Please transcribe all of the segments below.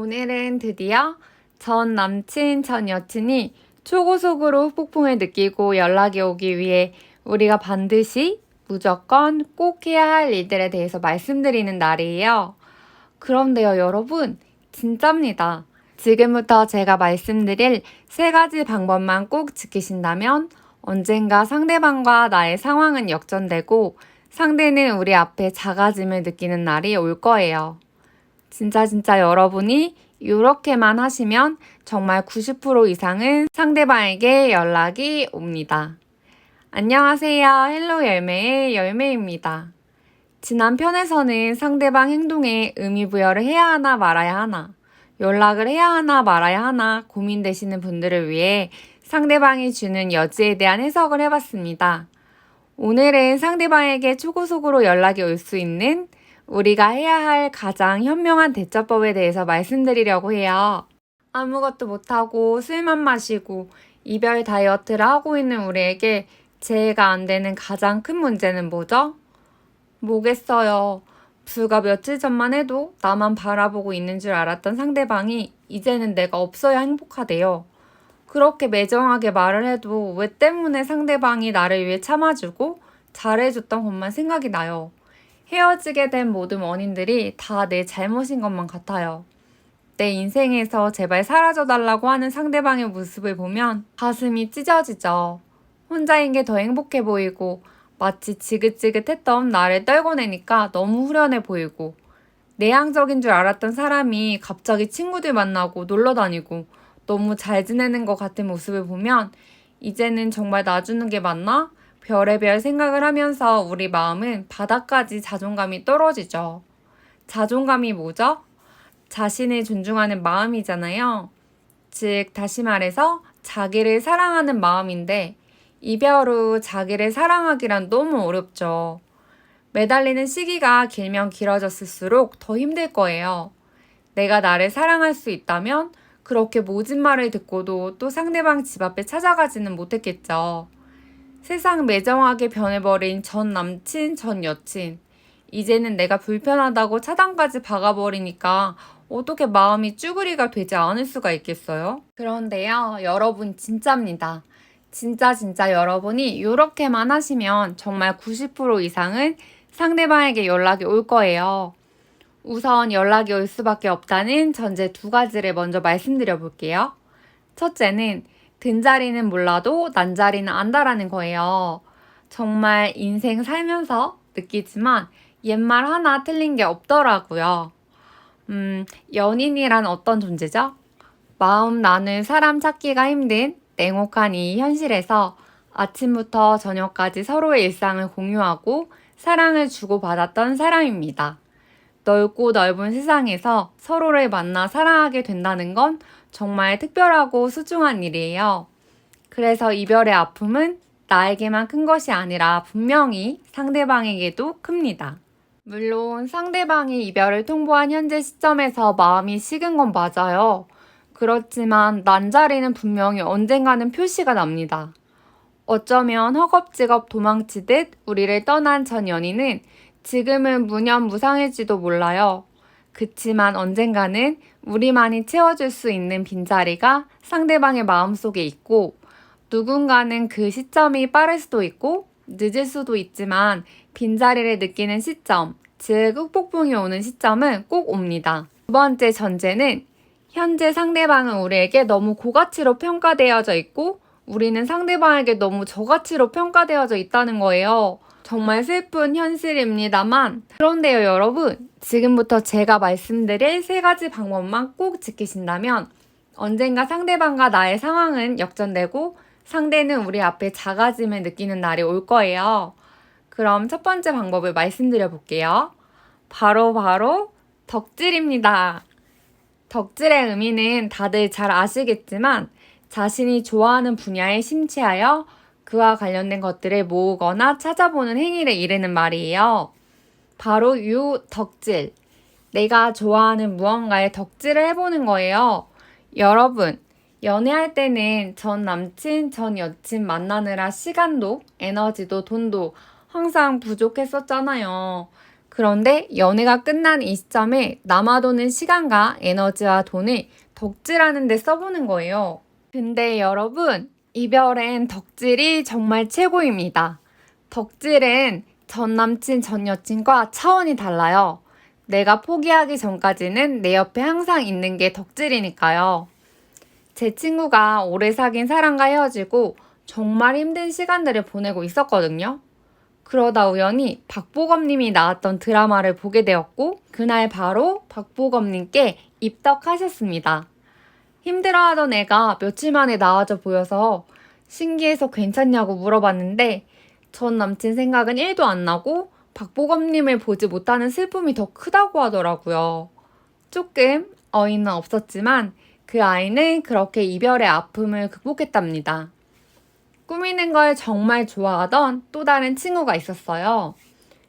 오늘은 드디어 전 남친, 전 여친이 초고속으로 폭풍을 느끼고 연락이 오기 위해 우리가 반드시 무조건 꼭 해야 할 일들에 대해서 말씀드리는 날이에요. 그런데요, 여러분, 진짜입니다. 지금부터 제가 말씀드릴 3가지 방법만 꼭 지키신다면 언젠가 상대방과 나의 상황은 역전되고 상대는 우리 앞에 작아짐을 느끼는 날이 올 거예요. 진짜 여러분이 이렇게만 하시면 정말 90% 이상은 상대방에게 연락이 옵니다. 안녕하세요. 헬로 열매의 열매입니다. 지난 편에서는 상대방 행동에 의미 부여를 해야 하나 말아야 하나, 연락을 해야 하나 말아야 하나 고민되시는 분들을 위해 상대방이 주는 여지에 대한 해석을 해봤습니다. 오늘은 상대방에게 초고속으로 연락이 올 수 있는 우리가 해야 할 가장 현명한 대처법에 대해서 말씀드리려고 해요. 아무것도 못하고 술만 마시고 이별 다이어트를 하고 있는 우리에게 재해가 안 되는 가장 큰 문제는 뭐죠? 뭐겠어요. 불과 며칠 전만 해도 나만 바라보고 있는 줄 알았던 상대방이 이제는 내가 없어야 행복하대요. 그렇게 매정하게 말을 해도 왜 때문에 상대방이 나를 위해 참아주고 잘해줬던 것만 생각이 나요. 헤어지게 된 모든 원인들이 다 내 잘못인 것만 같아요. 내 인생에서 제발 사라져달라고 하는 상대방의 모습을 보면 가슴이 찢어지죠. 혼자인 게 더 행복해 보이고 마치 지긋지긋했던 나를 떨궈내니까 너무 후련해 보이고 내향적인 줄 알았던 사람이 갑자기 친구들 만나고 놀러 다니고 너무 잘 지내는 것 같은 모습을 보면 이제는 정말 놔주는 게 맞나? 별의별 생각을 하면서 우리 마음은 바닥까지 자존감이 떨어지죠. 자존감이 뭐죠? 자신을 존중하는 마음이잖아요. 즉, 다시 말해서 자기를 사랑하는 마음인데 이별 후 자기를 사랑하기란 너무 어렵죠. 매달리는 시기가 길면 길어졌을수록 더 힘들 거예요. 내가 나를 사랑할 수 있다면 그렇게 모진 말을 듣고도 또 상대방 집 앞에 찾아가지는 못했겠죠. 세상 매정하게 변해버린 전 남친, 전 여친. 이제는 내가 불편하다고 차단까지 박아버리니까 어떻게 마음이 쭈그리가 되지 않을 수가 있겠어요? 그런데요, 여러분 진짜입니다. 진짜 여러분이 이렇게만 하시면 정말 90% 이상은 상대방에게 연락이 올 거예요. 우선 연락이 올 수밖에 없다는 전제 2가지를 먼저 말씀드려 볼게요. 첫째는 든 자리는 몰라도 난 자리는 안다라는 거예요. 정말 인생 살면서 느끼지만 옛말 하나 틀린 게 없더라고요. 연인이란 어떤 존재죠? 마음 나눌 사람 찾기가 힘든 냉혹한 이 현실에서 아침부터 저녁까지 서로의 일상을 공유하고 사랑을 주고받았던 사람입니다. 넓고 넓은 세상에서 서로를 만나 사랑하게 된다는 건 정말 특별하고 소중한 일이에요. 그래서 이별의 아픔은 나에게만 큰 것이 아니라 분명히 상대방에게도 큽니다. 물론 상대방이 이별을 통보한 현재 시점에서 마음이 식은 건 맞아요. 그렇지만 난자리는 분명히 언젠가는 표시가 납니다. 어쩌면 허겁지겁 도망치듯 우리를 떠난 전 연인은 지금은 무념무상일지도 몰라요. 그치만 언젠가는 우리만이 채워줄 수 있는 빈자리가 상대방의 마음속에 있고 누군가는 그 시점이 빠를 수도 있고 늦을 수도 있지만 빈자리를 느끼는 시점, 즉 흑폭풍이 오는 시점은 꼭 옵니다. 2번째 전제는 현재 상대방은 우리에게 너무 고가치로 평가되어져 있고 우리는 상대방에게 너무 저가치로 평가되어져 있다는 거예요. 정말 슬픈 현실입니다만 그런데요 여러분, 지금부터 제가 말씀드릴 3가지 방법만 꼭 지키신다면 언젠가 상대방과 나의 상황은 역전되고 상대는 우리 앞에 작아짐을 느끼는 날이 올 거예요. 그럼 첫 번째 방법을 말씀드려 볼게요. 바로 덕질입니다. 덕질의 의미는 다들 잘 아시겠지만 자신이 좋아하는 분야에 심취하여 그와 관련된 것들을 모으거나 찾아보는 행위를 이르는 말이에요. 바로 이 덕질. 내가 좋아하는 무언가에 덕질을 해보는 거예요. 여러분, 연애할 때는 전 남친, 전 여친 만나느라 시간도, 에너지도, 돈도 항상 부족했었잖아요. 그런데 연애가 끝난 이 시점에 남아도는 시간과 에너지와 돈을 덕질하는 데 써보는 거예요. 근데 여러분, 이별엔 덕질이 정말 최고입니다. 덕질은 전 남친, 전 여친과 차원이 달라요. 내가 포기하기 전까지는 내 옆에 항상 있는 게 덕질이니까요. 제 친구가 오래 사귄 사람과 헤어지고 정말 힘든 시간들을 보내고 있었거든요. 그러다 우연히 박보검님이 나왔던 드라마를 보게 되었고 그날 바로 박보검님께 입덕하셨습니다. 힘들어하던 애가 며칠 만에 나아져 보여서 신기해서 괜찮냐고 물어봤는데 전 남친 생각은 1도 안 나고 박보검님을 보지 못하는 슬픔이 더 크다고 하더라고요. 조금 어이는 없었지만 그 아이는 그렇게 이별의 아픔을 극복했답니다. 꾸미는 걸 정말 좋아하던 또 다른 친구가 있었어요.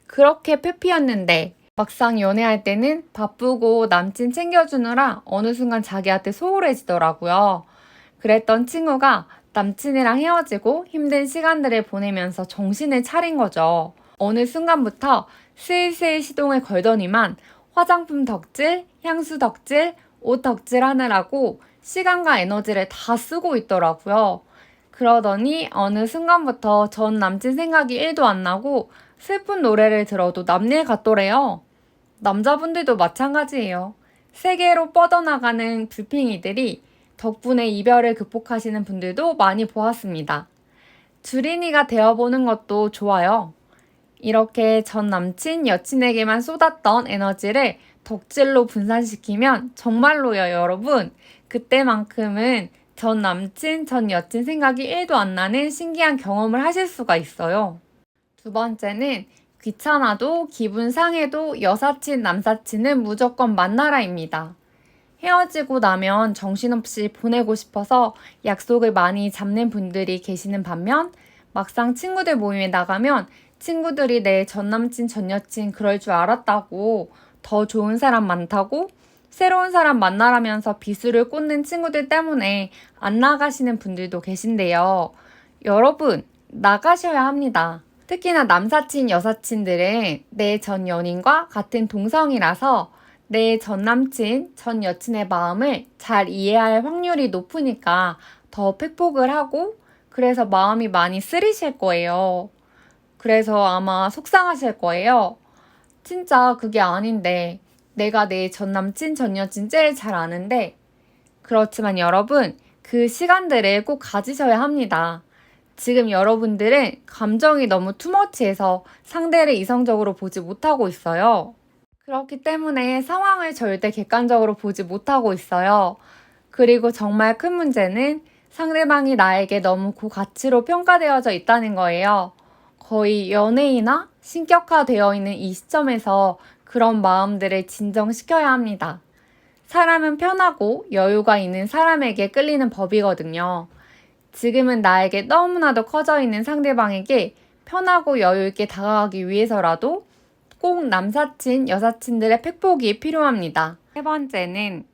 그렇게 페피였는데 막상 연애할 때는 바쁘고 남친 챙겨주느라 어느 순간 자기한테 소홀해지더라고요. 그랬던 친구가 남친이랑 헤어지고 힘든 시간들을 보내면서 정신을 차린 거죠. 어느 순간부터 슬슬 시동을 걸더니만 화장품 덕질, 향수 덕질, 옷 덕질 하느라고 시간과 에너지를 다 쓰고 있더라고요. 그러더니 어느 순간부터 전 남친 생각이 1도 안 나고 슬픈 노래를 들어도 남일 같더래요. 남자분들도 마찬가지예요. 세계로 뻗어나가는 불핑이들이 덕분에 이별을 극복하시는 분들도 많이 보았습니다. 주린이가 되어보는 것도 좋아요. 이렇게 전 남친, 여친에게만 쏟았던 에너지를 덕질로 분산시키면 정말로요, 여러분. 그때만큼은 전 남친, 전 여친 생각이 1도 안 나는 신기한 경험을 하실 수가 있어요. 두 번째는 귀찮아도 기분 상해도 여사친, 남사친은 무조건 만나라입니다. 헤어지고 나면 정신없이 보내고 싶어서 약속을 많이 잡는 분들이 계시는 반면 막상 친구들 모임에 나가면 친구들이 내 전남친, 전여친 그럴 줄 알았다고 더 좋은 사람 많다고 새로운 사람 만나라면서 비수를 꽂는 친구들 때문에 안 나가시는 분들도 계신데요. 여러분, 나가셔야 합니다. 특히나 남사친, 여사친들은 내 전 연인과 같은 동성이라서 내 전 남친, 전 여친의 마음을 잘 이해할 확률이 높으니까 더 팩폭을 하고 그래서 마음이 많이 쓰리실 거예요. 그래서 아마 속상하실 거예요. 진짜 그게 아닌데 내가 내 전 남친, 전 여친 제일 잘 아는데 그렇지만 여러분 그 시간들을 꼭 가지셔야 합니다. 지금 여러분들은 감정이 너무 투머치해서 상대를 이성적으로 보지 못하고 있어요. 그렇기 때문에 상황을 절대 객관적으로 보지 못하고 있어요. 그리고 정말 큰 문제는 상대방이 나에게 너무 고가치로 평가되어져 있다는 거예요. 거의 연애이나 신격화되어 있는 이 시점에서 그런 마음들을 진정시켜야 합니다. 사람은 편하고 여유가 있는 사람에게 끌리는 법이거든요. 지금은 나에게 너무나도 커져 있는 상대방에게 편하고 여유 있게 다가가기 위해서라도 꼭 남사친, 여사친들의 팩폭이 필요합니다. 세 번째는